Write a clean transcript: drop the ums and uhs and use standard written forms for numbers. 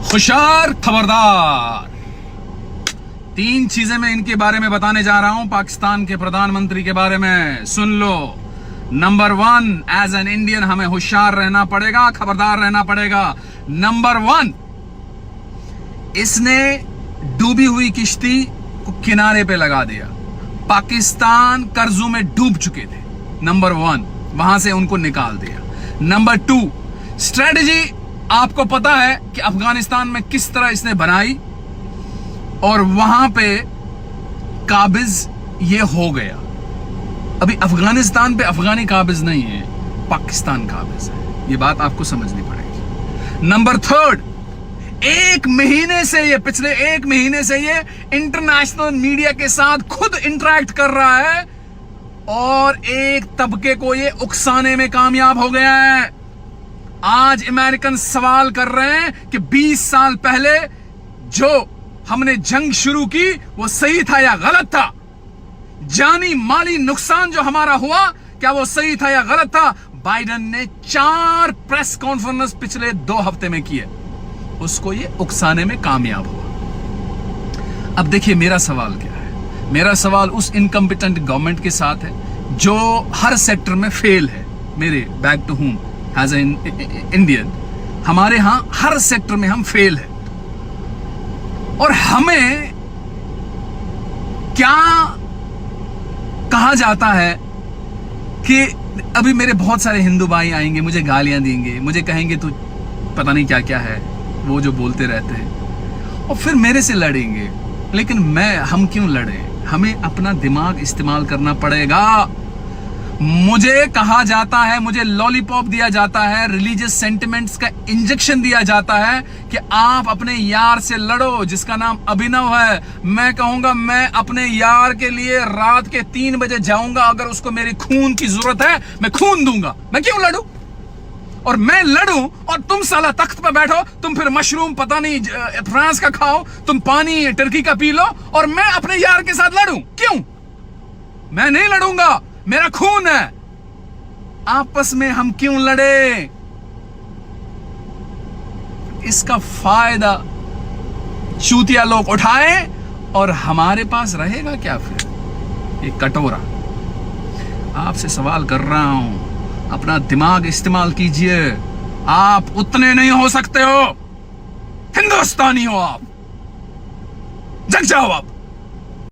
होशियार खबरदार। 3 चीजें मैं इनके बारे में बताने जा रहा हूं, पाकिस्तान के प्रधानमंत्री के बारे में। सुन लो। नंबर 1, एज एन इंडियन हमें होशियार रहना पड़ेगा, खबरदार रहना पड़ेगा। नंबर 1, इसने डूबी हुई किश्ती को किनारे पे लगा दिया। पाकिस्तान कर्जों में डूब चुके थे। नंबर 1, वहां से उनको निकाल दिया। नंबर 2, स्ट्रेटजी आपको पता है कि अफगानिस्तान में किस तरह इसने बनाई और वहां पे काबिज ये हो गया। अभी अफगानिस्तान पे अफगानी काबिज नहीं है, पाकिस्तान काबिज है। ये बात आपको समझनी पड़ेगी। नंबर 3, पिछले एक महीने से ये इंटरनेशनल मीडिया के साथ खुद इंटरेक्ट कर रहा है और एक तबके को ये उकसाने में कामयाब हो गया है। आज अमेरिकन सवाल कर रहे हैं कि 20 साल पहले जो हमने जंग शुरू की वो सही था या गलत था। जानी माली नुकसान जो हमारा हुआ, क्या वो सही था या गलत था। बाइडेन ने 4 प्रेस कॉन्फ्रेंस पिछले 2 हफ्ते में किए, उसको ये उकसाने में कामयाब हुआ। अब देखिए मेरा सवाल क्या है। मेरा सवाल उस इनकम्पिटेंट गवर्नमेंट के साथ है जो हर सेक्टर में फेल है। मेरे back to home as an Indian, हमारे यहां हर सेक्टर में हम फेल है। और हमें क्या कहा जाता है कि अभी मेरे बहुत सारे हिंदू भाई आएंगे, मुझे गालियां देंगे, मुझे कहेंगे तू पता नहीं क्या क्या है, वो जो बोलते रहते हैं, और फिर मेरे से लड़ेंगे। लेकिन हम क्यों लड़े? हमें अपना दिमाग इस्तेमाल करना पड़ेगा। मुझे कहा जाता है, मुझे लॉलीपॉप दिया जाता है, रिलीजियस सेंटिमेंट्स का इंजेक्शन दिया जाता है कि आप अपने यार से लड़ो जिसका नाम अभिनव है। मैं कहूंगा मैं अपने यार के लिए रात के 3 बजे जाऊंगा, अगर उसको मेरी खून की जरूरत है मैं खून दूंगा। मैं क्यों लड़ूं? और मैं लड़ूं और तुम साला तख्त पर बैठो, तुम फिर मशरूम पता नहीं फ्रांस का खाओ, तुम पानी टर्की का पी लो और मैं अपने यार के साथ लड़ूं? क्यों? मैं नहीं लड़ूंगा, मेरा खून है। आपस में हम क्यों लड़े? इसका फायदा चूतिया लोग उठाएं और हमारे पास रहेगा क्या फिर? ये कटोरा। आपसे सवाल कर रहा हूं, अपना दिमाग इस्तेमाल कीजिए। आप उतने नहीं हो सकते हो, हिंदुस्तानी हो आप। जग जाओ आप।